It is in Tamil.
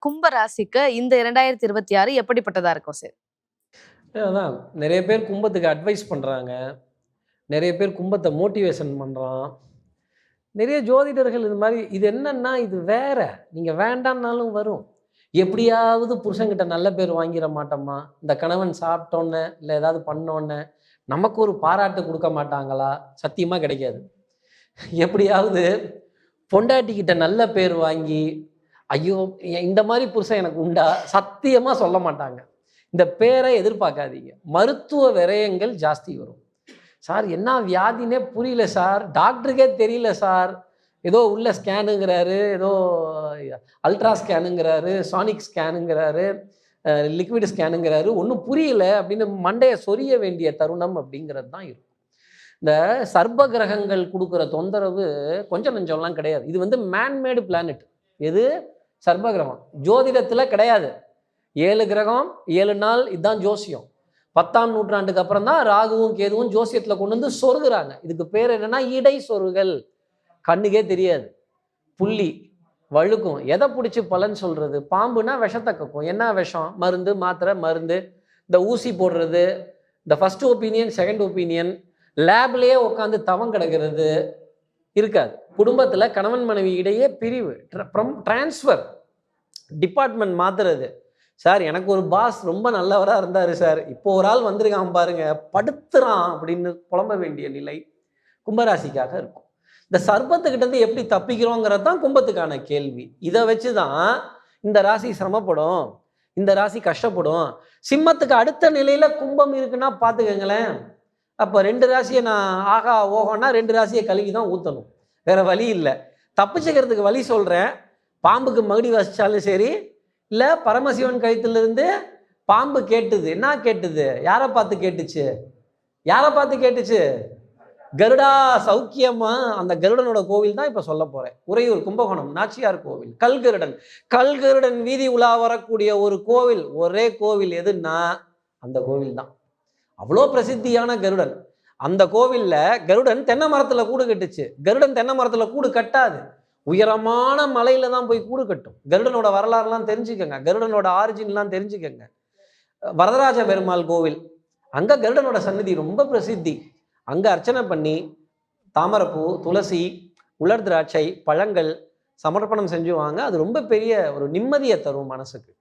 கும்ப ராசிக்கு இந்த 2026 எப்படிப்பட்டதா இருக்கும் சார்? அதான் நெறைய பேர் கும்பத்துக்கு அட்வைஸ் பண்றாங்க. நெறைய பேர் கும்பத்த மோட்டிவேஷன் பண்றான். நெறைய ஜோதிடர்கள் இது மாரி இது என்னன்னா, இது வேற. நீங்க வேண்டான்னாலும் வரும். எப்படியாவது புருஷன்கிட்ட நல்ல பேர் வாங்கிற மாட்டோமா? இந்த கணவன் சாப்பிட்டோன்னே, இல்ல ஏதாவது பண்ணோன்னே, நமக்கு ஒரு பாராட்டு குடுக்க மாட்டாங்களா? சத்தியமா கிடைக்காது. எப்படியாவது பொண்டாட்டிகிட்ட நல்ல பேர் வாங்கி, ஐயோ! இந்த மாரி புருஷன் எனக்கு உண்டா? சத்தியமா சொல்ல மாட்டாங்க. இந்த பேர எதிர்பார்க்காதீங்க. மருத்துவ விரயங்கள் ஜாஸ்தி வரும். சார் என்ன வியாதின்னே புரியல சார். டாக்டருக்கே தெரியல சார். ஏதோ உள்ள ஸ்கேனுங்கிறாரு, ஏதோ அல்ட்ரா ஸ்கேனுங்கிறாரு, சானிக் ஸ்கேனுங்கிறாரு, லிக்விட் ஸ்கேனுங்கிறாரு. ஒண்ணும் புரியல அப்படின்னு மண்டைய சொரிய வேண்டிய தருணம் அப்படிங்கிறது தான் இருக்கும். இந்த சர்ப்ப கிரகங்கள் குடுக்குற தொந்தரவு கொஞ்சம் நஞ்சம்லாம் கிடையாது. இது வந்து மேட் பிளானட். எது? சர்ப்ப கிரகம். ஜோதிடத்துல கிடையாது. 7 கிரகம் 7 நாள் இதுதான் ஜோசியம். 10ஆம் நூற்றாண்டுக்கு அப்புறம் தான் ராகுவும் கேதுவும் ஜோசியத்துல கொண்டு வந்து சொருகுறாங்க. இதுக்கு பேர் என்னன்னா இடை சொருகல். கண்ணுக்கே தெரியாது. புள்ளி வழுக்கும். எதை பிடிச்சி பலன் சொல்றது? பாம்புனா விஷத்தை கக்கும். என்ன விஷம்? மருந்து, மாத்திரை, மருந்து. இந்த ஊசி போடுறது, இந்த ஃபர்ஸ்ட் ஒப்பீனியன், செகண்ட் ஒப்பீனியன், லேப்லயே உட்காந்து தவம் கிடக்கிறது இருக்காது. குடும்பத்துல கணவன் மனைவி இடையே பிரிவு, டிரான்ஸ்ஃபர், டிபார்ட்மெண்ட் மாத்துறது. சார் எனக்கு ஒரு பாஸ் ரொம்ப நல்லவரா இருந்தாரு சார். இப்போ ஒரு ஆள் வந்திருக்கான் பாருங்க, படுத்துறான் அப்படின்னு புலம்ப வேண்டிய நிலை கும்பராசிக்காக இருக்கும். இந்த சர்ப்பத்துக்கிட்ட இருந்து எப்படி தப்பிக்கிறோங்கிறது தான் கும்பத்துக்கான கேள்வி. இதை வச்சுதான் இந்த ராசி சிரமப்படும், இந்த ராசி கஷ்டப்படும். சிம்மத்துக்கு அடுத்த நிலையில கும்பம் இருக்குன்னா பாத்துக்கங்களேன். அப்போ 2 ராசியை நான் ஆகா ஓகோன்னா 2 ராசியை கழுவி தான் ஊற்றணும். வேற வழி இல்லை. தப்பிச்சுக்கிறதுக்கு வழி சொல்கிறேன். பாம்புக்கு மகுடி வசிச்சாலும் சரி, இல்லை பரமசிவன் கழுத்திலிருந்து பாம்பு கேட்டுது. என்ன கேட்டுது? யாரை பார்த்து கேட்டுச்சு? யாரை பார்த்து கேட்டுச்சு? கருடா சௌக்கியமா? அந்த கருடனோட கோவில் தான் இப்போ சொல்ல போறேன். உறையூர் கும்பகோணம் நாச்சியார் கோவில். கல்கருடன். கல்கருடன் வீதி உலா வரக்கூடிய ஒரு கோவில், ஒரே கோவில் எதுன்னா அந்த கோவில் தான். அவ்வளோ பிரசித்தியான கருடன். அந்த கோவில்ல கருடன் தென்னை மரத்துல கூடு கட்டுச்சு. கருடன் தென்னை மரத்துல கூடு கட்டாது. உயரமான மலையில தான் போய் கூடு கட்டும். கருடனோட வரலாறுலாம் தெரிஞ்சுக்கங்க. கருடனோட ஆரிஜின்லாம் தெரிஞ்சுக்கங்க. வரதராஜ பெருமாள் கோவில், அங்க கருடனோட சன்னதி ரொம்ப பிரசித்தி. அங்க அர்ச்சனை பண்ணி தாமரைப்பூ, துளசி, உலர் திராட்சை, பழங்கள் சமர்ப்பணம் செஞ்சுவாங்க. அது ரொம்ப பெரிய ஒரு நிம்மதியை தரும் மனசுக்கு.